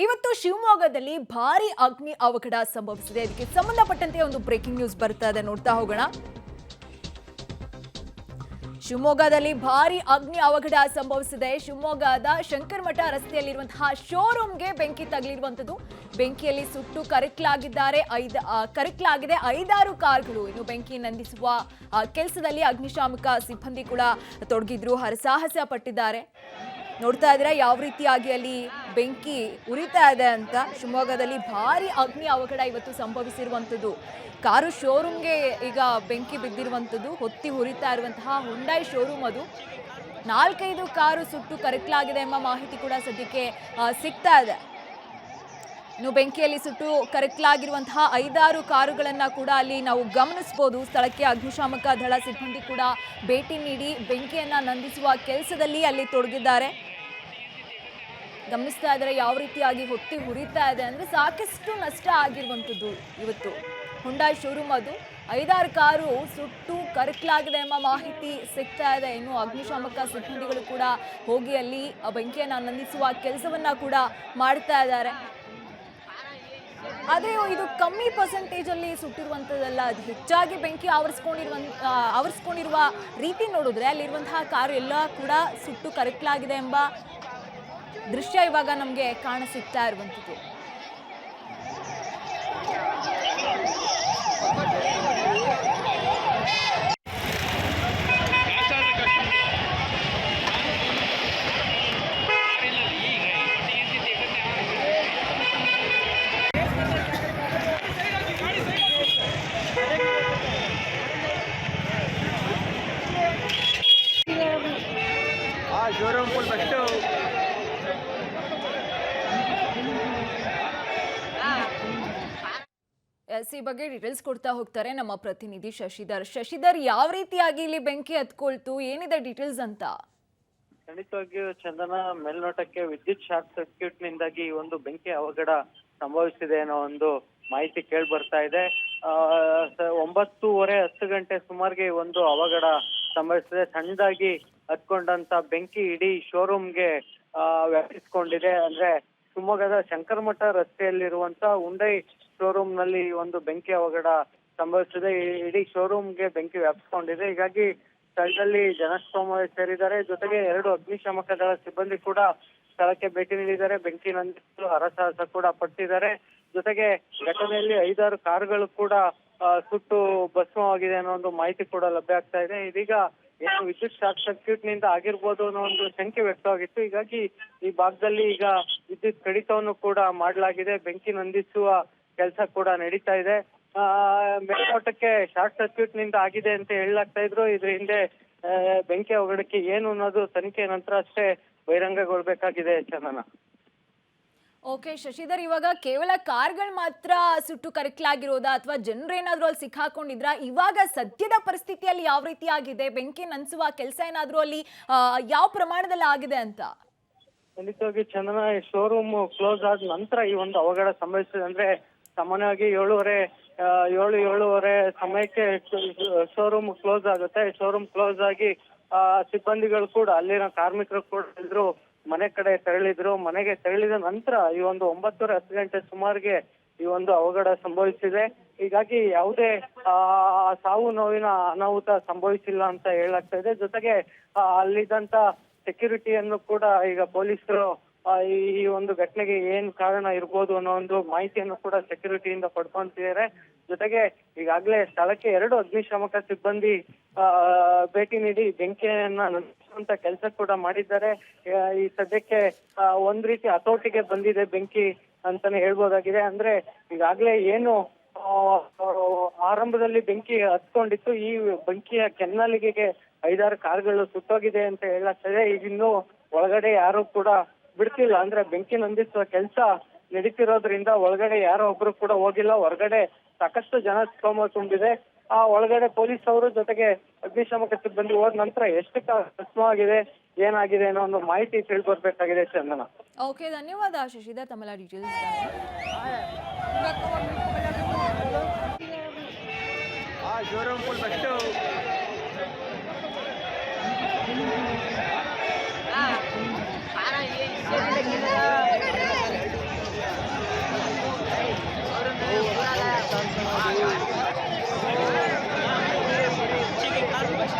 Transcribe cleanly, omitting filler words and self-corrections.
ಇವತ್ತು ಶಿವಮೊಗ್ಗದಲ್ಲಿ ಭಾರಿ ಅಗ್ನಿ ಅವಘಡ ಸಂಭವಿಸಿದೆ. ಇದಕ್ಕೆ ಸಂಬಂಧಪಟ್ಟಂತೆ ಒಂದು ಬ್ರೇಕಿಂಗ್ ನ್ಯೂಸ್ ಬರ್ತಾ ಇದೆ, ನೋಡ್ತಾ ಹೋಗೋಣ. ಶಿವಮೊಗ್ಗದಲ್ಲಿ ಭಾರಿ ಅಗ್ನಿ ಅವಘಡ ಸಂಭವಿಸಿದೆ. ಶಿವಮೊಗ್ಗದ ಶಂಕರಮಠ ರಸ್ತೆಯಲ್ಲಿರುವಂತಹ ಶೋರೂಮ್ಗೆ ಬೆಂಕಿ ತಗುಲಿರುವಂತದ್ದು. ಬೆಂಕಿಯಲ್ಲಿ ಸುಟ್ಟು ಕರಕಲಾಗಿದೆ 5 ಕಾರ್ಗಳು. ಇನ್ನು ಬೆಂಕಿ ನಂದಿಸುವ ಕೆಲಸದಲ್ಲಿ ಅಗ್ನಿಶಾಮಕ ಸಿಬ್ಬಂದಿ ಕೂಡ ತೊಡಗಿದ್ರು, ಹರಸಾಹಸ ಪಟ್ಟಿದ್ದಾರೆ. ನೋಡ್ತಾ ಇದ್ರೆ ಯಾವ ರೀತಿಯಾಗಿ ಅಲ್ಲಿ ಬೆಂಕಿ ಉರಿತಾ ಇದೆ ಅಂತ. ಶಿವಮೊಗ್ಗದಲ್ಲಿ ಭಾರಿ ಅಗ್ನಿ ಅವಘಡ ಇವತ್ತು ಸಂಭವಿಸಿರುವಂಥದ್ದು. ಕಾರು ಶೋರೂಮ್ಗೆ ಈಗ ಬೆಂಕಿ ಬಿದ್ದಿರುವಂಥದ್ದು. ಹೊತ್ತಿ ಉರಿತಾ ಇರುವಂತಹ ಹುಂಡೈ ಶೋರೂಮ್ ಅದು. 4-5 ಕಾರು ಸುಟ್ಟು ಕರಕಲಾಗಿದೆ ಎಂಬ ಮಾಹಿತಿ ಕೂಡ ಸದ್ಯಕ್ಕೆ ಸಿಗ್ತಾ ಇದೆ. ಇನ್ನು ಬೆಂಕಿಯಲ್ಲಿ ಸುಟ್ಟು ಕರಕಲಾಗಿರುವಂತಹ 5-6 ಕಾರುಗಳನ್ನ ಕೂಡ ಅಲ್ಲಿ ನಾವು ಗಮನಿಸಬಹುದು. ಸ್ಥಳಕ್ಕೆ ಅಗ್ನಿಶಾಮಕ ದಳ ಸಿಬ್ಬಂದಿ ಕೂಡ ಭೇಟಿ ನೀಡಿ ಬೆಂಕಿಯನ್ನ ನಂದಿಸುವ ಕೆಲಸದಲ್ಲಿ ಅಲ್ಲಿ ತೊಡಗಿದ್ದಾರೆ. ಗಮನಿಸ್ತಾ ಇದ್ದಾರೆ ಯಾವ ರೀತಿಯಾಗಿ ಹೊತ್ತಿ ಉರಿತಾ ಇದೆ ಅಂದ್ರೆ ಸಾಕಷ್ಟು ನಷ್ಟ ಆಗಿರುವಂಥದ್ದು. ಇವತ್ತು ಹುಂಡೈ ಶೋರೂಮ್ ಅದು. 5-6 ಕಾರು ಸುಟ್ಟು ಕರಕಲಾಗಿದೆ ಎಂಬ ಮಾಹಿತಿ ಸಿಗ್ತಾ ಇದೆ. ಇನ್ನು ಅಗ್ನಿಶಾಮಕ ಸಿಬ್ಬಂದಿಗಳು ಕೂಡ ಹೋಗಿ ಅಲ್ಲಿ ಬೆಂಕಿಯನ್ನ ನಂದಿಸುವ ಕೆಲಸವನ್ನ ಕೂಡ ಮಾಡ್ತಾ ಇದ್ದಾರೆ. ಆದರೆ ಇದು ಕಮ್ಮಿ ಪರ್ಸೆಂಟೇಜ್ ಅಲ್ಲಿ ಸುಟ್ಟಿರುವಂಥದ್ದಲ್ಲ. ಅದು ಹೆಚ್ಚಾಗಿ ಬೆಂಕಿ ಆವರಿಸ್ಕೊಂಡಿರುವ ರೀತಿ ನೋಡಿದ್ರೆ ಅಲ್ಲಿರುವಂತಹ ಕಾರು ಎಲ್ಲ ಕೂಡ ಸುಟ್ಟು ಕರಕಲಾಗಿದೆ ಎಂಬ ದೃಶ್ಯ ಇವಾಗ ನಮಗೆ ಕಾಣಿಸುತ್ತಾ ಇರುವಂಥದ್ದು. Showroom full best. ಈ ಬಗ್ಗೆ ಡೀಟೇಲ್ಸ್ ಕೊಡ್ತಾ ಹೋಗ್ತಾರೆ ನಮ್ಮ ಪ್ರತಿನಿಧಿ ಶಶಿಧರ್. ಯಾವ ರೀತಿಯಾಗಿ ಇಲ್ಲಿ ಬೆಂಕಿ ಹತ್ಕೊಳ್ತು, ಏನಿದೆ ಡೀಟೇಲ್ಸ್ ಅಂತ? ಖಂಡಿತವಾಗಿಯೂ ಚಂದನ, ಮೇಲ್ನೋಟಕ್ಕೆ ವಿದ್ಯುತ್ ಶಾರ್ಟ್ ಸರ್ಕ್ಯೂಟ್ ನಿಂದಾಗಿ ಒಂದು ಬೆಂಕಿ ಅವಘಡ ಸಂಭವಿಸಿದೆ ಅನ್ನೋ ಒಂದು ಮಾಹಿತಿ ಕೇಳಿ ಬರ್ತಾ ಇದೆ. 9:30-10 ಗಂಟೆ ಸುಮಾರಿಗೆ ಒಂದು ಅವಘಡ ಸಂಭವಿಸಿದೆ. ಸಣ್ಣದಾಗಿ ಹತ್ಕೊಂಡಂತ ಬೆಂಕಿ ಇಡೀ ಶೋರೂಮ್ಗೆ ವ್ಯಾಪಿಸಿಕೊಂಡಿದೆ. ಅಂದ್ರೆ ಶಿವಮೊಗ್ಗದ ಶಂಕರಮಠ ರಸ್ತೆಯಲ್ಲಿರುವಂತ ಹುಂಡೈ ಶೋರೂಮ್ ನಲ್ಲಿ ಒಂದು ಬೆಂಕಿ ಅವಘಡ ಸಂಭವಿಸಿದೆ. ಇಡೀ ಶೋರೂಮ್ಗೆ ಬೆಂಕಿ ವ್ಯಾಪಿಸಿಕೊಂಡಿದೆ. ಹೀಗಾಗಿ ಸ್ಥಳದಲ್ಲಿ ಜನಸ್ತೋಮ ಸೇರಿದ್ದಾರೆ. ಜೊತೆಗೆ 2 ಅಗ್ನಿಶಾಮಕ ದಳ ಸಿಬ್ಬಂದಿ ಕೂಡ ಸ್ಥಳಕ್ಕೆ ಭೇಟಿ ನೀಡಿದ್ದಾರೆ. ಬೆಂಕಿ ನಂದಿಸಲು ಹರಸಾಹಸ ಕೂಡ ಪಟ್ಟಿದ್ದಾರೆ. ಜೊತೆಗೆ ಘಟನೆಯಲ್ಲಿ 5-6 ಕಾರುಗಳು ಕೂಡ ಸುಟ್ಟು ಭಸ್ಮವಾಗಿದೆ ಅನ್ನೋ ಒಂದು ಮಾಹಿತಿ ಕೂಡ ಲಭ್ಯ ಆಗ್ತಾ ಇದೆ. ಇದೀಗ ಏನು ವಿದ್ಯುತ್ ಶಾರ್ಟ್ ಸರ್ಕ್ಯೂಟ್ ನಿಂದ ಆಗಿರ್ಬೋದು ಅನ್ನೋ ಒಂದು ಶಂಕೆ ವ್ಯಕ್ತವಾಗಿತ್ತು. ಹೀಗಾಗಿ ಈ ಭಾಗದಲ್ಲಿ ಈಗ ವಿದ್ಯುತ್ ಕಡಿತವನ್ನು ಕೂಡ ಮಾಡಲಾಗಿದೆ. ಬೆಂಕಿ ನಂದಿಸುವ ಕೆಲಸ ಕೂಡ ನಡೀತಾ ಇದೆ. ಮೇಲ್ನೋಟಕ್ಕೆ ಶಾರ್ಟ್ ಸರ್ಕ್ಯೂಟ್ ನಿಂದ ಆಗಿದೆ ಅಂತ ಹೇಳಲಾಗ್ತಾ ಇದ್ರು. ಇದ್ರ ಹಿಂದೆ ಬೆಂಕಿ ಅವಘಡಕ್ಕೆ ಏನು ಅನ್ನೋದು ತನಿಖೆ ನಂತರ ಅಷ್ಟೇ ಬಹಿರಂಗಗೊಳ್ಬೇಕಾಗಿದೆ ಚಂದನ. ಓಕೆ ಶಶಿಧರ್, ಇವಾಗ ಕೇವಲ ಕಾರ್ಗಳು ಮಾತ್ರ ಸುಟ್ಟು ಕರಕಲಾಗಿರೋದಾ ಅಥವಾ ಜನರೇನಾದ್ರೂ ಅಲ್ಲಿ ಸಿಕ್ಕಾಕೊಂಡಿದ್ರಾ? ಇವಾಗ ಸದ್ಯದ ಪರಿಸ್ಥಿತಿಯಲ್ಲಿ ಯಾವ ರೀತಿ ಆಗಿದೆ? ಬೆಂಕಿ ನಂದಿಸುವ ಕೆಲಸ ಏನಾದ್ರೂ ಅಲ್ಲಿ ಯಾವ ಪ್ರಮಾಣದಲ್ಲಿ ಆಗಿದೆ ಅಂತ? ಖಂಡಿತವಾಗಿ ಚಂದನ, ಶೋರೂಮ್ ಕ್ಲೋಸ್ ಆದ ನಂತರ ಈ ಒಂದು ಅವಘಡ ಸಂಭವಿಸಿದೆ. ಅಂದ್ರೆ ಸಾಮಾನ್ಯವಾಗಿ 7:30 ಸಮಯಕ್ಕೆ ಶೋರೂಮ್ ಕ್ಲೋಸ್ ಆಗುತ್ತೆ. ಶೋರೂಮ್ ಕ್ಲೋಸ್ ಆಗಿ ಸಿಬ್ಬಂದಿಗಳು ಕೂಡ, ಅಲ್ಲಿನ ಕಾರ್ಮಿಕರು ಕೂಡ ಎಲ್ರು ಮನೆ ಕಡೆ ತೆರಳಿದ್ರು. ಮನೆಗೆ ತೆರಳಿದ ನಂತರ ಈ ಒಂದು 9:10 ಗಂಟೆ ಸುಮಾರಿಗೆ ಈ ಒಂದು ಅವಘಡ ಸಂಭವಿಸಿದೆ. ಹೀಗಾಗಿ ಯಾವುದೇ ಸಾವು ನೋವಿನ ಅನಾಹುತ ಸಂಭವಿಸಿಲ್ಲ ಅಂತ ಹೇಳಲಾಗ್ತಾ ಇದೆ. ಜೊತೆಗೆ ಅಲ್ಲಿದ್ದಂತ ಸೆಕ್ಯೂರಿಟಿಯನ್ನು ಕೂಡ ಈಗ ಪೊಲೀಸರು ಈ ಒಂದು ಘಟನೆಗೆ ಏನ್ ಕಾರಣ ಇರ್ಬೋದು ಅನ್ನೋ ಒಂದು ಮಾಹಿತಿಯನ್ನು ಕೂಡ ಸೆಕ್ಯೂರಿಟಿಯಿಂದ ಪಡ್ಕೊಂತಿದ್ದಾರೆ. ಜೊತೆಗೆ ಈಗಾಗಲೇ ಸ್ಥಳಕ್ಕೆ 2 ಅಗ್ನಿಶಾಮಕ ಸಿಬ್ಬಂದಿ ಭೇಟಿ ನೀಡಿ ಬೆಂಕಿಯನ್ನ ನಂದಿಸುವಂತ ಕೆಲಸ ಕೂಡ ಮಾಡಿದ್ದಾರೆ. ಈ ಸದ್ಯಕ್ಕೆ ಒಂದ್ ರೀತಿ ಹತೋಟಿಗೆ ಬಂದಿದೆ ಬೆಂಕಿ ಅಂತಾನೆ ಹೇಳ್ಬೋದಾಗಿದೆ. ಅಂದ್ರೆ ಈಗಾಗಲೇ ಏನು ಆರಂಭದಲ್ಲಿ ಬೆಂಕಿ ಹತ್ಕೊಂಡಿತ್ತು, ಈ ಬೆಂಕಿಯ ಕೆನ್ನಾಲಿಗೆಗೆ 5-6 ಕಾರುಗಳು ಸುಟ್ಟೋಗಿದೆ ಅಂತ ಹೇಳಲಾಗ್ತದೆ. ಈಗಿನ್ನು ಒಳಗಡೆ ಯಾರು ಕೂಡ ಬಿಡ್ತಿಲ್ಲ. ಅಂದ್ರೆ ಬೆಂಕಿ ನಂದಿಸುವ ಕೆಲಸ ನಡೀತಿರೋದ್ರಿಂದ ಒಳಗಡೆ ಯಾರೋ ಒಬ್ರು ಕೂಡ ಹೋಗಿಲ್ಲ. ಹೊರಗಡೆ ಸಾಕಷ್ಟು ಜನ ತುಂಬಿದೆ. ಒಳಗಡೆ ಪೊಲೀಸ್ ಅವರು ಜೊತೆಗೆ ಅಗ್ನಿಶಾಮಕ ಸಿಬ್ಬಂದಿ ಹೋದ ನಂತರ ಎಷ್ಟು ಭಸ್ಮವಾಗಿದೆ, ಏನಾಗಿದೆ ಅನ್ನೋ ಒಂದು ಮಾಹಿತಿ ತಿಳಿದುಬರ್ಬೇಕಾಗಿದೆ ಚಂದನ. ಓಕೆ, ಧನ್ಯವಾದ ಶಶಿಧರ್ ತಮ್ಮೆಲ್ಲ ಡೀಟೇಲ್ಸ್. Showroom full best. ये